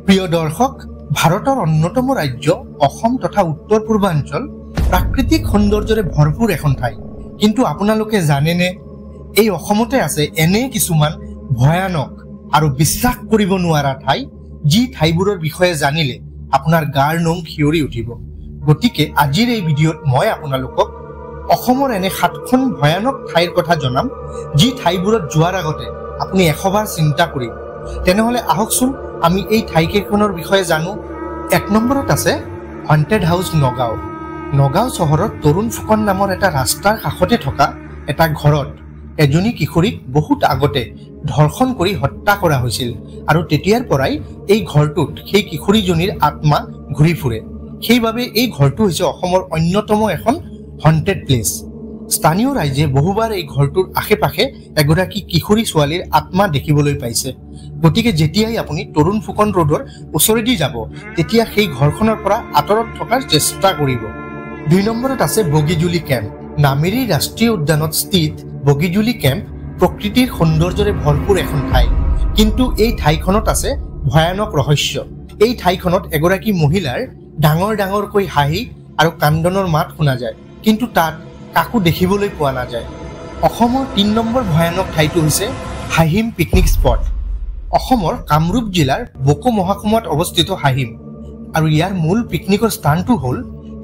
প্ৰিয় দৰ্শক, ভাৰতৰ অন্যতম ৰাজ্য অসম তথা উত্তৰ পূৰ্বাঞ্চল প্ৰাকৃতিক সৌন্দৰ্যৰে ভৰপূৰ এখন ঠাই। কিন্তু আপোনালোকে জানেনে, এই অসমতে আছে এনে কিছুমান ভয়ানক আৰু বিশ্বাস কৰিব নোৱাৰা ঠাই, যি ঠাইবোৰৰ বিষয়ে জানিলে আপোনাৰ গাৰ নোম শিয়ৰি উঠিব। গতিকে আজিৰ এই ভিডিঅ'ত মই আপোনালোকক অসমৰ এনে 7খন ভয়ানক ঠাইৰ কথা জনাম, যি ঠাইবোৰত যোৱাৰ আগতে আপুনি 100 বাৰ চিন্তা কৰিব। তেনেহলে আহকচোন আমি এই ঠাইকেইখনৰ বিষয়ে জানো। 1 নম্বৰত আছে হণ্টেড হাউচ নগাঁও। নগাঁও চহৰত তৰুণ ফুকন নামৰ এটা ৰাস্তাৰ কাষতে থকা এটা ঘৰত এজনী কিশোৰীক বহুত আগতে ধৰ্ষণ কৰি হত্যা কৰা হৈছিল, আৰু তেতিয়াৰ পৰাই এই ঘৰটোত সেই কিশোৰীজনীৰ আত্মা ঘূৰি ফুৰে। সেইবাবে এই ঘৰটো হৈছে অসমৰ অন্যতম এখন হণ্টেড প্লেচ। স্থানীয় ৰাইজে বহুবাৰ এই ঘৰটোৰ আশে পাশে এগৰাকী কিশোৰী ছোৱালীৰ আত্মা দেখিবলৈ পাইছে। গতিকে যেতিয়াই আপুনি তৰুণ ফুকন ৰোডৰ ওচৰেদি যাব, তেতিয়া সেই ঘৰখনৰ পৰা আঁতৰত থকাৰ চেষ্টা কৰিব। 2 নম্বৰত আছে বগীজুলি কেম্প। নামেৰী ৰাষ্ট্ৰীয় উদ্যানত স্থিত বগীজুলি কেম্প প্ৰকৃতিৰ সৌন্দৰ্যৰে ভৰপূৰ এখন ঠাই। কিন্তু এই ঠাইখনত আছে ভয়ানক ৰহস্য। এই ঠাইখনত এগৰাকী মহিলাৰ ডাঙৰ ডাঙৰকৈ হাঁহি আৰু কান্দনৰ মাত শুনা যায়, কিন্তু তাত কাকো দেখিবলৈ পোৱা নাযায়। অসমৰ 3 নম্বৰ ভয়ানক ঠাইটো হৈছে হাহিম পিকনিক স্পট। অসমৰ কামৰূপ জিলাৰ বকো মহকুমাত অৱস্থিত হাহিম, আৰু ইয়াৰ মূল পিকনিকৰ স্থানটো হ'ল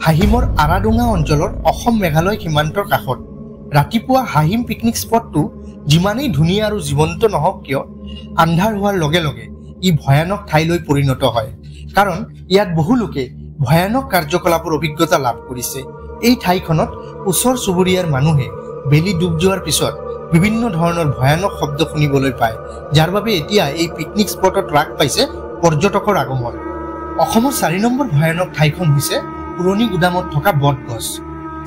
হাহিমৰ আৰাডুঙা অঞ্চলৰ অসম মেঘালয় সীমান্তৰ কাষত। ৰাতিপুৱা হাহিম পিকনিক স্পটটো যিমানেই ধুনীয়া আৰু জীৱন্ত নহওক কিয়, আন্ধাৰ হোৱাৰ লগে লগে ই ভয়ানক ঠাইলৈ পৰিণত হয়, কাৰণ ইয়াত বহু লোকে ভয়ানক কাৰ্যকলাপৰ অভিজ্ঞতা লাভ কৰিছে। এই ঠাইখনত ওচৰ চুবুৰীয়াৰ মানুহে বেলি ডুব যোৱাৰ পিছত বিভিন্ন ধৰণৰ ভয়ানক শব্দ শুনিবলৈ পায়, যাৰ বাবে এতিয়া এই পিকনিক স্পটত হ্ৰাস পাইছে পৰ্যটকৰ আগমন। অসমৰ 4 নম্বৰ ভয়ানক ঠাইখন হৈছে পুৰণি গুদামত থকা বটগছ।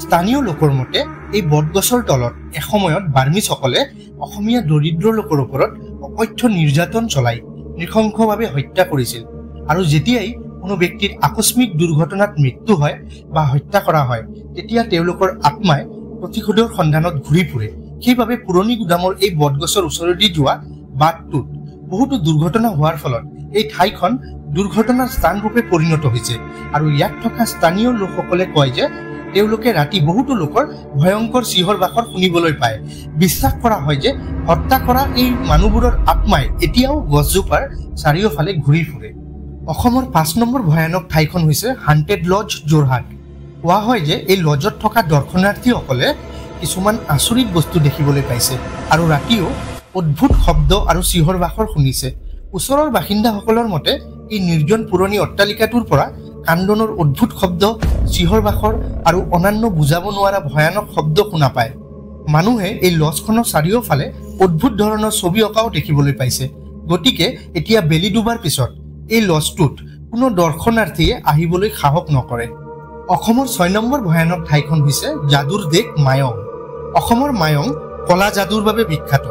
স্থানীয় লোকৰ মতে এই বটগছৰ তলত এসময়ত বাৰ্মিছসকলে অসমীয়া দৰিদ্ৰ লোকৰ ওপৰত অকথ্য নিৰ্যাতন চলাই নৃশংসভাৱে হত্যা কৰিছিল, আৰু যেতিয়াই কোনো ব্যক্তিৰ আকস্মিক দুৰ্ঘটনাত মৃত্যু হয় বা হত্যা কৰা হয়, তেতিয়া তেওঁলোকৰ আত্মাই প্ৰতিশোধৰ সন্ধানত ঘূৰি ফুৰে। সেইবাবে পুৰণি গুদামৰ এই বটগছৰ ওচৰেদি যোৱা বাটটোত বহুতো দুৰ্ঘটনা হোৱাৰ ফলত এই ঠাইখন দুৰ্ঘটনাৰ স্থানৰূপে পৰিণত হৈছে, আৰু ইয়াত থকা স্থানীয় লোকসকলে কয় যে তেওঁলোকে ৰাতি বহুতো লোকৰ ভয়ংকৰ চিঞৰ বাখৰ শুনিবলৈ পায়। বিশ্বাস কৰা হয় যে হত্যা কৰা এই মানুহবোৰৰ আত্মাই এতিয়াও গছজোপাৰ চাৰিওফালে ঘূৰি ফুৰে। অসমৰ 5 নম্বৰ ভয়ানক ঠাইখন হৈছে হাণ্টেড লজ যোৰহাট। কোৱা হয় যে এই লজত থকা দৰ্শনাৰ্থীসকলে কিছুমান আচৰিত বস্তু দেখিবলৈ পাইছে, আৰু ৰাতিও অদ্ভুত শব্দ আৰু চিঞৰ বাখৰ শুনিছে। ওচৰৰ বাসিন্দাসকলৰ মতে এই নিৰ্জন পুৰণি অট্টালিকাটোৰ পৰা কান্দনৰ অদ্ভুত শব্দ, চিঞৰ বাখৰ আৰু অন্যান্য বুজাব নোৱাৰা ভয়ানক শব্দ শুনা পায়। মানুহে এই লজখনৰ চাৰিওফালে অদ্ভুত ধৰণৰ ছবি অঁকাও দেখিবলৈ পাইছে। গতিকে এতিয়া বেলি ডুবাৰ পিছত এই লজটোত কোনো দৰ্শনাৰ্থীয়ে আহিবলৈ সাহস নকৰে। অসমৰ 6 নম্বৰ ভয়ানক ঠাইখন হৈছে যাদুৰ দেশ মায়ং। অসমৰ মায়ং কলা যাদুৰ বাবে বিখ্যাত।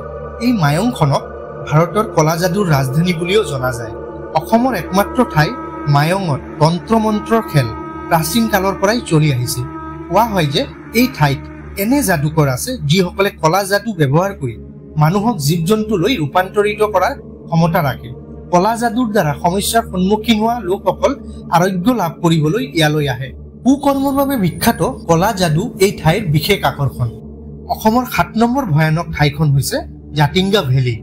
এই মায়ংখনক ভাৰতৰ কলা যাদুৰ ৰাজধানী বুলিও জনা যায়। অসমৰ একমাত্ৰ ঠাই মায়ঙত তন্ত্ৰ মন্ত্ৰৰ খেল প্ৰাচীন কালৰ পৰাই চলি আহিছে। কোৱা হয় যে এই ঠাইত এনে যাদুকৰ আছে, যিসকলে কলা যাদু ব্যৱহাৰ কৰি মানুহক জীৱ জন্তুলৈ ৰূপান্তৰিত কৰাৰ ক্ষমতা ৰাখে। কলা যাদুৰ দ্বাৰা সমস্যাৰ সন্মুখীন হোৱা লোকসকল আৰোগ্য লাভ কৰিবলৈ ইয়ালৈ আহে। কুকৰ্মৰ বাবে বিখ্যাত কলা যাদু এই ঠাইৰ বিশেষ আকৰ্ষণ। অসমৰ 7 নম্বৰ ভয়ানক ঠাইখন হৈছে জাতিংগা ভেলী।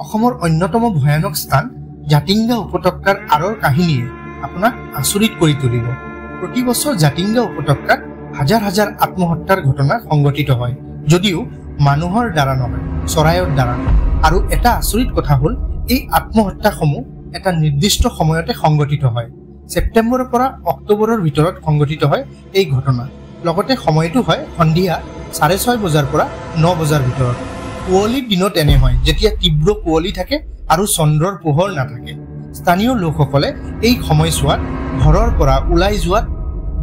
অসমৰ অন্যতম ভয়ানক স্থান জাতিংগা উপত্যকাৰ আঁৰৰ কাহিনীয়ে আপোনাক আচৰিত কৰি তুলিব। প্ৰতি বছৰ জাতিংগা উপত্যকাত হাজাৰ হাজাৰ আত্মহত্যাৰ ঘটনা সংঘটিত হয়, যদিও মানুহৰ দ্বাৰা নহয়, চৰাইৰ দ্বাৰা। আৰু এটা আচৰিত কথা হ'ল, এই আত্মহত্যাসমূহ এটা নিৰ্দিষ্ট সময়তে সংঘটিত হয়। ছেপ্টেম্বৰৰ পৰা অক্টোবৰৰ ভিতৰত সংঘটিত হয় এই ঘটনা। লগতে সময়টো হয় সন্ধিয়া 6:30 বজাৰ পৰা 9 বজাৰ ভিতৰত। কুঁৱলীৰ দিনত এনে হয়, যেতিয়া তীব্ৰ কুঁৱলী থাকে আৰু চন্দ্ৰৰ পোহৰ নাথাকে। স্থানীয় লোকসকলে এই সময়ছোৱাত ঘৰৰ পৰা ওলাই যোৱাত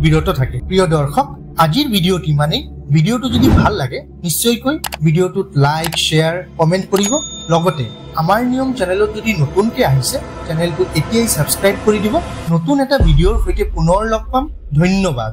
বিৰত থাকে। প্ৰিয় দৰ্শক, আজিৰ ভিডিঅ'টো ইমানেই। ভিডিঅ'টো যদি ভাল লাগে নিশ্চয়কৈ ভিডিঅ'টোত লাইক, শ্বেয়াৰ, কমেণ্ট কৰিব। লগতে আমাৰ নিয়ম চেনেলত যদি নতুনকৈ আহিছে, চেনেলটো এতিয়াই ছাবস্ক্ৰাইব কৰি দিব। নতুন এটা ভিডিঅ'ৰ সৈতে পুনৰ লগ পাম। ধন্যবাদ।